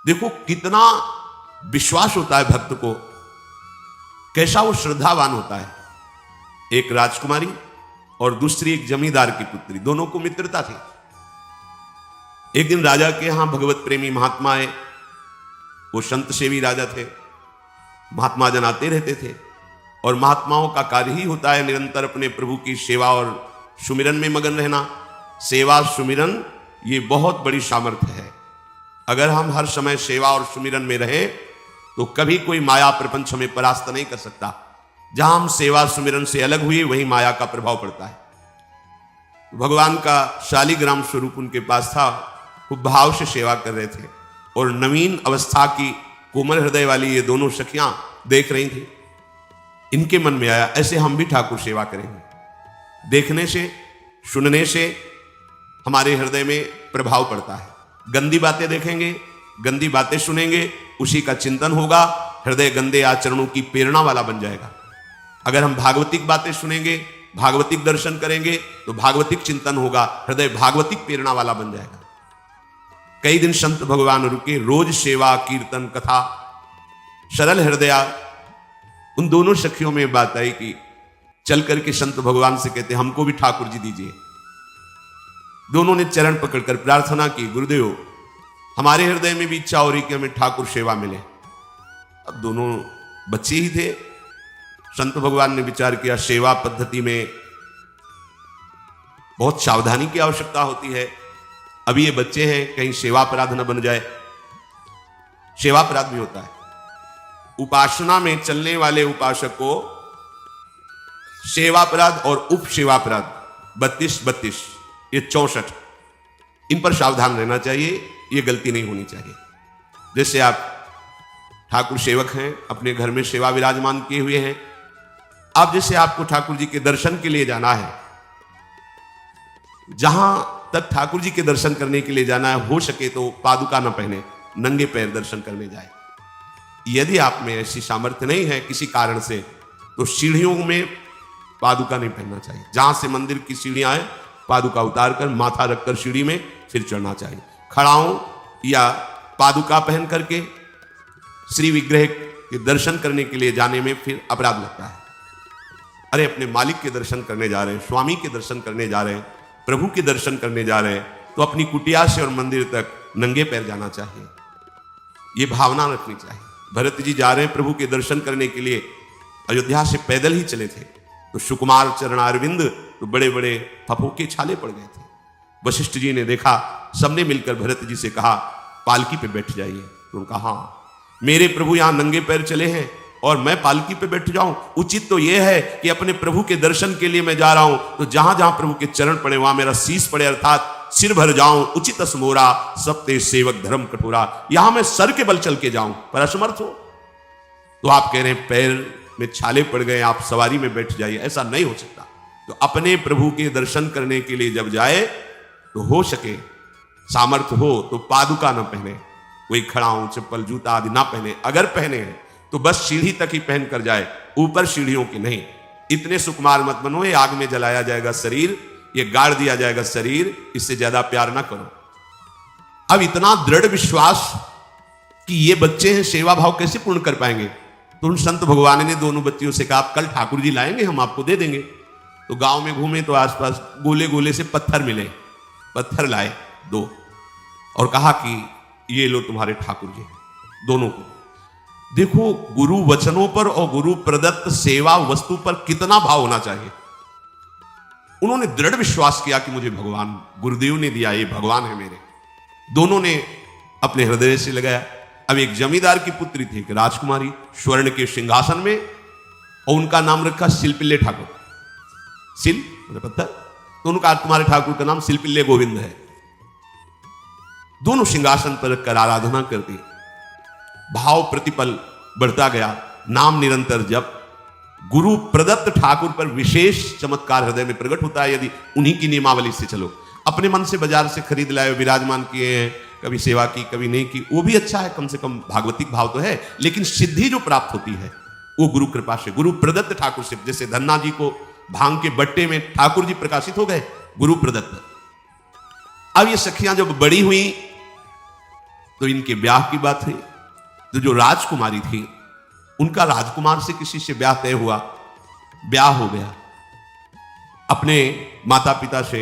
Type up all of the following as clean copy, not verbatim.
देखो कितना विश्वास होता है भक्त को, कैसा वो श्रद्धावान होता है। एक राजकुमारी और दूसरी एक जमींदार की पुत्री, दोनों को मित्रता थी। एक दिन राजा के यहां भगवत प्रेमी महात्मा आए। वो संत सेवी राजा थे, महात्मा जन आते रहते थे और महात्माओं का कार्य ही होता है निरंतर अपने प्रभु की सेवा और सुमिरन में मगन रहना। सेवा सुमिरन ये बहुत बड़ी सामर्थ्य है। अगर हम हर समय सेवा और सुमिरन में रहें तो कभी कोई माया प्रपंच हमें परास्त नहीं कर सकता। जहां हम सेवा सुमिरन से अलग हुए वहीं माया का प्रभाव पड़ता है। भगवान का शालिग्राम स्वरूप उनके पास था, खूब भाव से सेवा कर रहे थे और नवीन अवस्था की कोमल हृदय वाली ये दोनों सखियां देख रही थी। इनके मन में आया ऐसे हम भी ठाकुर सेवा करेंगे। देखने से सुनने से हमारे हृदय में प्रभाव पड़ता है। गंदी बातें देखेंगे, गंदी बातें सुनेंगे, उसी का चिंतन होगा, हृदय गंदे आचरणों की प्रेरणा वाला बन जाएगा। अगर हम भागवतिक बातें सुनेंगे, भागवतिक दर्शन करेंगे तो भागवतिक चिंतन होगा, हृदय भागवतिक प्रेरणा वाला बन जाएगा। कई दिन संत भगवान रुके, रोज सेवा कीर्तन कथा, सरल हृदया। उन दोनों सखियों में बात आई कि चल करके संत भगवान से कहते हमको भी ठाकुर जी दीजिए। दोनों ने चरण पकड़कर प्रार्थना की, गुरुदेव हमारे हृदय में भी इच्छा हो रही कि हमें ठाकुर सेवा मिले। अब दोनों बच्चे ही थे। संत भगवान ने विचार किया सेवा पद्धति में बहुत सावधानी की आवश्यकता होती है। अभी ये बच्चे हैं, कहीं सेवापराध न बन जाए। सेवापराध भी होता है। उपासना में चलने वाले उपासक को सेवापराध और उप सेवापराध 32 ये 64, इन पर सावधान रहना चाहिए। ये गलती नहीं होनी चाहिए। जैसे आप ठाकुर सेवक हैं, अपने घर में सेवा विराजमान किए हुए हैं। आप जैसे आपको ठाकुर जी के दर्शन के लिए जाना है, जहां तक ठाकुर जी के दर्शन करने के लिए जाना है, हो सके तो पादुका न पहने, नंगे पैर दर्शन करने जाए। यदि आप में ऐसी सामर्थ्य नहीं है किसी कारण से, तो सीढ़ियों में पादुका नहीं पहनना चाहिए। जहां से मंदिर की सीढ़ियां हैं, पादुका उतारकर माथा रखकर सीढ़ी में फिर चढ़ना चाहिए। खड़ाओं या पादुका पहन करके श्री विग्रह के दर्शन करने के लिए जाने में फिर अपराध लगता है। अरे अपने मालिक के दर्शन करने जा रहे हैं, स्वामी के दर्शन करने जा रहे हैं, प्रभु के दर्शन करने जा रहे हैं, तो अपनी कुटिया से और मंदिर तक नंगे पैर जाना चाहिए। ये भावना रखनी चाहिए। भरत जी जा रहे हैं प्रभु के दर्शन करने के लिए, अयोध्या से पैदल ही चले थे, तो सुकुमार चरणारविंद तो बड़े बड़े फफोके छाले पड़ गए थे। वशिष्ठ जी ने देखा, सबने मिलकर भरत जी से कहा पालकी पे बैठ जाइए। तो उन्होंने कहा हाँ, मेरे प्रभु यहां नंगे पैर चले हैं और मैं पालकी पे बैठ जाऊं? उचित तो यह है कि अपने प्रभु के दर्शन के लिए मैं जा रहा हूं, तो जहां जहां प्रभु के चरण पड़े वहां मेरा शीश पड़े, अर्थात सिर भर जाऊं। उचित असमोरा सत्य सेवक धर्म कठोरा, यहां मैं सर के बल चल के जाऊं, पर असमर्थ हो। तो आप कह रहे हैं पैर में छाले पड़ गए, आप सवारी में बैठ जाइए, ऐसा नहीं हो सकता। तो अपने प्रभु के दर्शन करने के लिए जब जाए तो हो सके सामर्थ्य हो तो पादुका न पहने, कोई खड़ाऊं चप्पल जूता आदि ना पहने। अगर पहने हैं तो बस सीढ़ी तक ही पहन कर जाए, ऊपर सीढ़ियों की नहीं। इतने सुकुमार मत बनो, ये आग में जलाया जाएगा शरीर, ये गाड़ दिया जाएगा शरीर, इससे ज्यादा प्यार ना करो। अब इतना दृढ़ विश्वास कि ये बच्चे हैं, सेवा भाव कैसे पूर्ण कर पाएंगे? तो उन संत भगवान ने दोनों बच्चियों से कहा कल ठाकुर जी लाएंगे, हम आपको दे देंगे। तो गांव में घूमे तो आसपास गोले गोले से पत्थर मिले, पत्थर लाए 2 और कहा कि ये लो तुम्हारे ठाकुर जी। दोनों को देखो, गुरु वचनों पर और गुरु प्रदत्त सेवा वस्तु पर कितना भाव होना चाहिए। उन्होंने दृढ़ विश्वास किया कि मुझे भगवान गुरुदेव ने दिया, ये भगवान है मेरे। दोनों ने अपने हृदय से लगाया। अब एक जमींदार की पुत्री थी, एक राजकुमारी, स्वर्ण के सिंहासन में, और उनका नाम रखा शिलपिल्ले ठाकुर। शिल पत्थर, तो उनका तुम्हारे ठाकुर का नाम शिलपिल्ले गोविंद है। दोनों सिंहासन पर रखकर आराधना करती, भाव प्रतिपल बढ़ता गया, नाम निरंतर जप। गुरु प्रदत्त ठाकुर पर विशेष चमत्कार हृदय में प्रकट होता है यदि उन्हीं की नियमावली से चलो। अपने मन से बाजार से खरीद लाए, विराजमान किए हैं, कभी सेवा की कभी नहीं की, वो भी अच्छा है, कम से कम भागवतिक भाव तो है। लेकिन सिद्धि जो प्राप्त होती है वो गुरु कृपा से, गुरु प्रदत्त ठाकुर से। जैसे धन्ना जी को भांग के बट्टे में ठाकुर जी प्रकाशित हो गए, गुरु प्रदत्त। अब ये सखियां जब बड़ी हुई तो इनके ब्याह की बात हुई। तो जो राजकुमारी थी उनका राजकुमार से किसी से ब्याह तय हुआ, ब्याह हो गया। अपने माता पिता से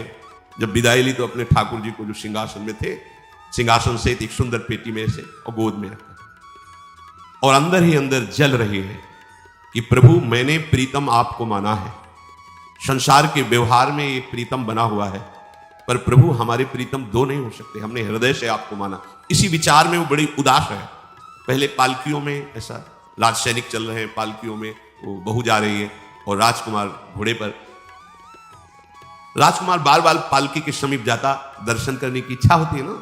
जब विदाई ली तो अपने ठाकुर जी को जो सिंहासन में थे, सिंहासन से एक सुंदर पेटी में से और गोद में रखा, और अंदर ही अंदर जल रही है कि प्रभु मैंने प्रीतम आपको माना है, संसार के व्यवहार में ये प्रीतम बना हुआ है, पर प्रभु हमारे प्रीतम दो नहीं हो सकते, हमने हृदय से आपको माना। इसी विचार में वो बड़ी उदास है। पहले पालकियों में ऐसा राज सैनिक चल रहे हैं, पालकियों में वो बहू जा रही है और राजकुमार घोड़े पर। राजकुमार बार बार पालकी के समीप जाता, दर्शन करने की इच्छा होती है ना,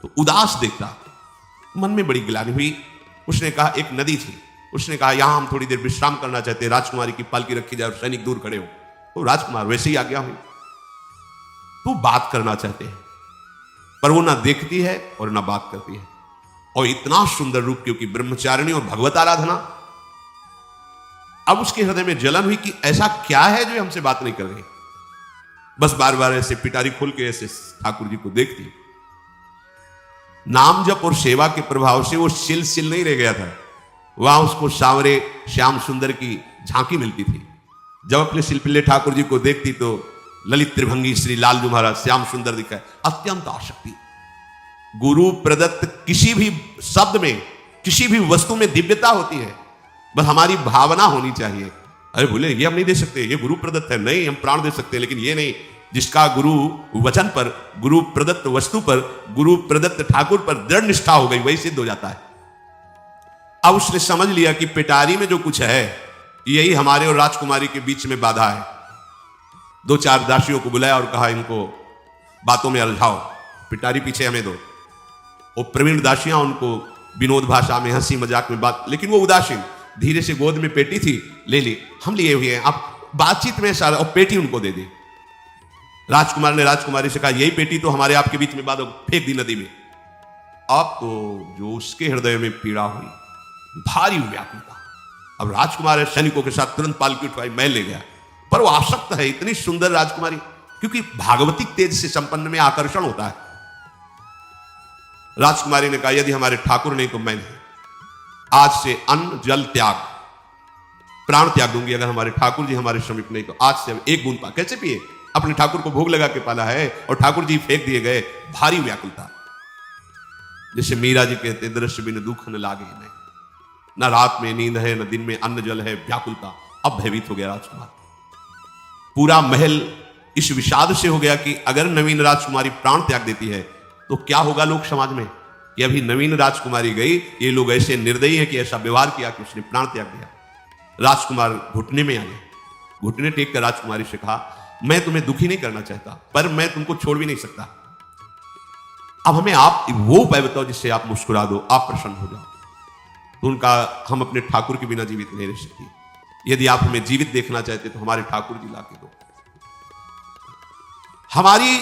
तो उदास देखता, मन में बड़ी गिलानी हुई। उसने कहा, एक नदी थी, उसने कहा यहां हम थोड़ी देर विश्राम करना चाहते हैं, राजकुमारी की पालकी रखी जाए और सैनिक दूर खड़े हो। तो राजकुमार वैसे ही आज्ञा हुई। तो बात करना चाहते हैं, पर वो ना देखती है और ना बात करती है, और इतना सुंदर रूप, क्योंकि ब्रह्मचारिणी और भगवत आराधना। अब उसके हृदय में जलन हुई कि ऐसा क्या है जो हमसे बात नहीं कर रही। बस बार बार ऐसे पिटारी खोल के ऐसे ठाकुर जी को देखती। नाम जप और सेवा के प्रभाव से वो सिल नहीं रह गया था, वहां उसको सांवरे श्याम सुंदर की झांकी मिलती थी। जब अपने शिल्पिल्ले ठाकुर जी को देखती तो ललित त्रिभंगी श्री लालजू महाराज श्याम सुंदर दिखाए, अत्यंत आसक्ति। गुरु प्रदत्त किसी भी शब्द में, किसी भी वस्तु में दिव्यता होती है, बस हमारी भावना होनी चाहिए। अरे बोले ये हम नहीं दे सकते, ये गुरु प्रदत्त है, नहीं हम प्राण दे सकते, लेकिन ये नहीं। जिसका गुरु वचन पर, गुरु प्रदत्त वस्तु पर, गुरु प्रदत्त ठाकुर पर दृढ़ निष्ठा हो गई, वही सिद्ध हो जाता है। अब उसने समझ लिया कि पिटारी में जो कुछ है यही हमारे और राजकुमारी के बीच में बाधा है। दो चार दासियों को बुलाया और कहा इनको बातों में उलझाओ, पिटारी पीछे हमें दो। और प्रवीण दासियां उनको विनोद भाषा में, हंसी मजाक में बात, लेकिन वो उदासीन, धीरे से गोद में पेटी थी, ले ली, हम लिए हुए हैं, आप बातचीत में सारा, और पेटी उनको दे दी। राजकुमार ने राजकुमारी से कहा यही पेटी तो हमारे आपके बीच में बात, फेंक दी नदी में। अब तो जो उसके हृदय में पीड़ा हुई, भारी व्याकुलता। अब राजकुमार सैनिकों के साथ तुरंत पालकी उठवाई, मैं ले गया, पर वो आसक्त है, इतनी सुंदर राजकुमारी, क्योंकि भागवतिक तेज से संपन्न में आकर्षण होता है। राजकुमारी ने कहा यदि हमारे ठाकुर नहीं तो मैं नहीं, आज से अन्न जल त्याग, प्राण त्याग दूंगी अगर हमारे ठाकुर जी हमारे समीप नहीं तो। आज से एक बूंद पा, कैसे पिए, अपने ठाकुर को भोग लगा के पाला है और ठाकुर जी फेंक दिए गए। भारी व्याकुलता, जैसे मीरा जी कहते दृश्य बिन दुख न लागे नहीं, न रात में नींद है न दिन में अन्न जल है, व्याकुलता। अब भयभीत हो गया राजकुमार। पूरा महल इस विषाद से हो गया कि अगर नवीन राजकुमारी प्राण त्याग देती है तो क्या होगा लोक समाज में, कि अभी नवीन राजकुमारी गई, ये लोग ऐसे निर्दयी हैं कि ऐसा व्यवहार किया कि उसने प्राण त्याग दिया। राजकुमार घुटने में आ गए, घुटने टेक कर राजकुमारी से कहा मैं तुम्हें दुखी नहीं करना चाहता, पर मैं तुमको छोड़ भी नहीं सकता। अब हमें आप वो उपाय बताओ जिससे आप मुस्कुरा दो, आप प्रसन्न हो जाओ। तो उनका, हम अपने ठाकुर के बिना जीवित नहीं रह सकती, यदि आप हमें जीवित देखना चाहते तो हमारे ठाकुर जी लाके दो। हमारी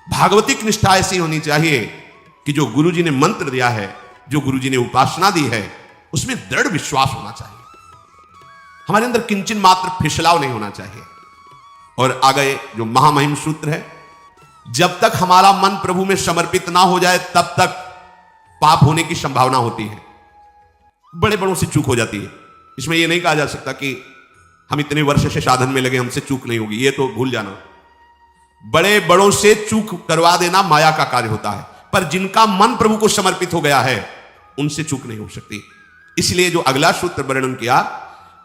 भागवतिक निष्ठा ऐसी होनी चाहिए कि जो गुरु जी ने मंत्र दिया है, जो गुरु जी ने उपासना दी है, उसमें दृढ़ विश्वास होना चाहिए। हमारे अंदर किंचन मात्र फिसलाव नहीं होना चाहिए। और आगे जो महामहिम सूत्र है, जब तक हमारा मन प्रभु में समर्पित ना हो जाए तब तक पाप होने की संभावना होती है, बड़े बड़ों से चूक हो जाती है। इसमें यह नहीं कहा जा सकता कि हम इतने वर्ष से साधन में लगे, हमसे चूक नहीं होगी, ये तो भूल जाना। बड़े बड़ों से चूक करवा देना माया का कार्य होता है, पर जिनका मन प्रभु को समर्पित हो गया है उनसे चूक नहीं हो सकती। इसलिए जो अगला सूत्र वर्णन किया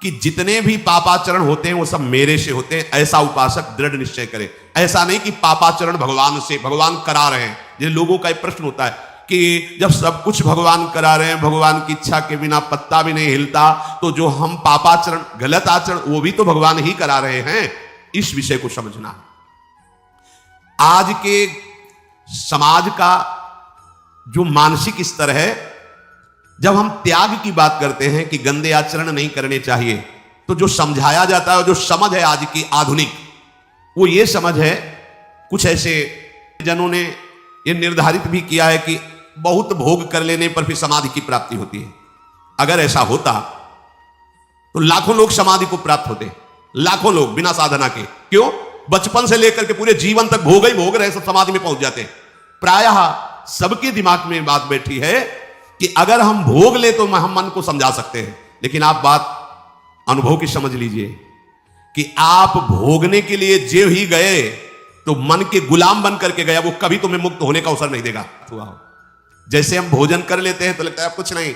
कि जितने भी पापाचरण होते हैं वो सब मेरे से होते हैं, ऐसा उपासक दृढ़ निश्चय करे। ऐसा नहीं कि पापाचरण भगवान से, भगवान करा रहे हैं। ये लोगों का एक प्रश्न होता है कि जब सब कुछ भगवान करा रहे हैं, भगवान की इच्छा के बिना पत्ता भी नहीं हिलता, तो जो हम पापाचरण, गलत आचरण, वो भी तो भगवान ही करा रहे हैं। इस विषय को समझना। आज के समाज का जो मानसिक स्तर है, जब हम त्याग की बात करते हैं कि गंदे आचरण नहीं करने चाहिए, तो जो समझाया जाता है, जो समझ है आज की आधुनिक, वो ये समझ है, कुछ ऐसे जनों ने ये निर्धारित भी किया है कि बहुत भोग कर लेने पर फिर समाधि की प्राप्ति होती है। अगर ऐसा होता तो लाखों लोग समाधि को प्राप्त होते, लाखों लोग बिना साधना के। क्यों? बचपन से लेकर के पूरे जीवन तक भोग ही भोग रहे, सब समाधि में पहुंच जाते हैं। प्रायः सबके दिमाग में बात बैठी है कि अगर हम भोग ले तो हम मन को समझा सकते हैं, लेकिन आप बात अनुभव की समझ लीजिए कि आप भोगने के लिए जो ही गए तो मन के गुलाम बन करके गया, वो कभी तुम्हें मुक्त होने का अवसर नहीं देगा। जैसे हम भोजन कर लेते हैं तो लगता है अब कुछ नहीं,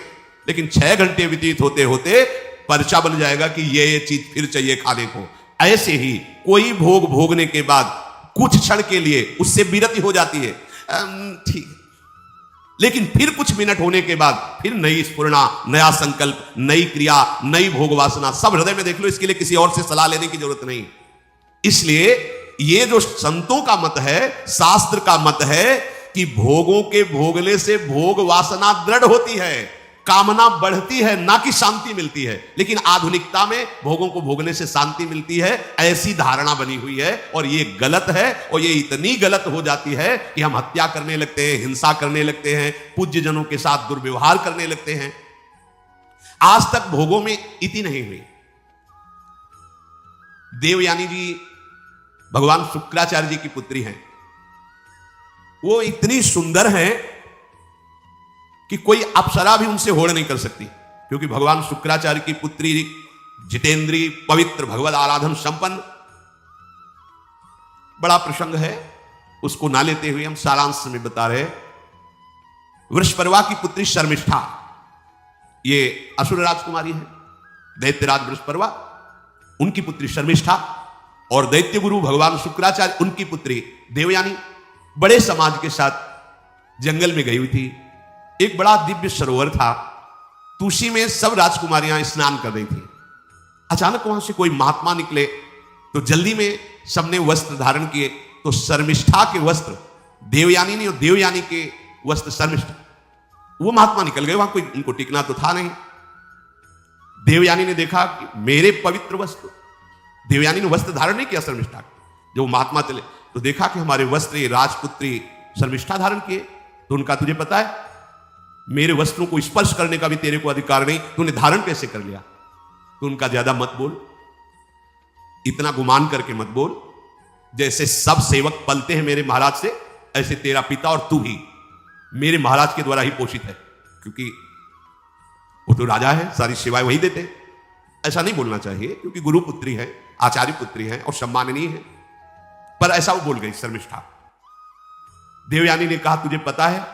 लेकिन 6 घंटे व्यतीत होते होते पर्चा बन जाएगा कि ये चीज फिर चाहिए खाने को। ऐसे ही कोई भोग भोगने के बाद कुछ क्षण के लिए उससे विरति हो जाती है, ठीक, लेकिन फिर कुछ मिनट होने के बाद फिर नई स्फुरणा, नया संकल्प, नई क्रिया, नई भोग वासना सब हृदय में देख लो। इसके लिए किसी और से सलाह लेने की जरूरत नहीं। इसलिए ये जो संतों का मत है, शास्त्र का मत है कि भोगों के भोगने से भोग वासना दृढ़ होती है, कामना बढ़ती है, ना कि शांति मिलती है। लेकिन आधुनिकता में भोगों को भोगने से शांति मिलती है, ऐसी धारणा बनी हुई है, और ये गलत है। और ये इतनी गलत हो जाती है कि हम हत्या करने लगते हैं, हिंसा करने लगते हैं, पूज्य जनों के साथ दुर्व्यवहार करने लगते हैं। आज तक भोगों में इति नहीं हुई। देवयानी जी भगवान शुक्राचार्य जी की पुत्री हैं। वो इतनी सुंदर हैं कि कोई अप्सरा भी उनसे होड़ नहीं कर सकती, क्योंकि भगवान शुक्राचार्य की पुत्री जितेंद्री, पवित्र, भगवत आराधन संपन्न। बड़ा प्रसंग है, उसको ना लेते हुए हम सारांश में बता रहे। वृषपर्वा की पुत्री शर्मिष्ठा, ये असुर राजकुमारी है, दैत्यराज वृषपर्वा उनकी पुत्री शर्मिष्ठा, और दैत्य गुरु भगवान शुक्राचार्य उनकी पुत्री देवयानी बड़े समाज के साथ जंगल में गई हुई थी। एक बड़ा दिव्य सरोवर था, तुलसी में सब राजकुमारियां स्नान कर रही थी। अचानक वहां से कोई महात्मा निकले तो जल्दी में सबने वस्त्र धारण किए, तो शर्मिष्ठा के वस्त्र देवयानी ने और देवयानी के वस्त्र शर्मिष्ठा, वो महात्मा निकल गए। वहां कोई उनको टिकना तो था नहीं। देवयानी ने देखा कि मेरे पवित्र वस्त्र, देवयानी ने वस्त्र धारण नहीं किया शर्मिष्ठा, जो महात्मा चले तो देखा कि हमारे वस्त्र ये राजपुत्री शर्मिष्ठा धारण किए। तो उनका तुझे पता है मेरे वस्त्रों को स्पर्श करने का भी तेरे को अधिकार नहीं, तूने धारण कैसे कर लिया? तो उनका ज्यादा मत बोल, इतना गुमान करके मत बोल। जैसे सब सेवक पलते हैं मेरे महाराज से, ऐसे तेरा पिता और तू भी मेरे महाराज के द्वारा ही पोषित है, क्योंकि वो तो राजा है, सारी सेवाएं वही देते हैं। ऐसा नहीं बोलना चाहिए, क्योंकि गुरु पुत्री है, आचार्य पुत्री है और सम्माननीय है, पर ऐसा वो बोल गई शर्मिष्ठा। देवयानी ने कहा तुझे पता है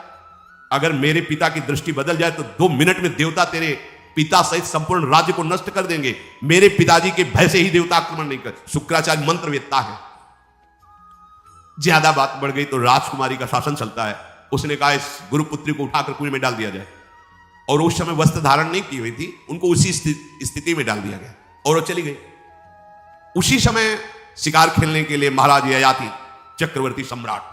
अगर मेरे पिता की दृष्टि बदल जाए तो 2 मिनट में देवता तेरे पिता सहित संपूर्ण राज्य को नष्ट कर देंगे। मेरे पिताजी के भय से ही देवता आक्रमण नहीं कर। शुक्राचार्य मंत्रवेत्ता है। ज्यादा बात बढ़ गई तो राजकुमारी का शासन चलता है। उसने कहा इस गुरुपुत्री को उठाकर कुएं में डाल दिया जाए, और उस समय वस्त्र धारण नहीं की हुई थी, उनको उसी स्थिति में डाल दिया गया और वो चली गई। उसी समय शिकार खेलने के लिए महाराज ययाति चक्रवर्ती सम्राट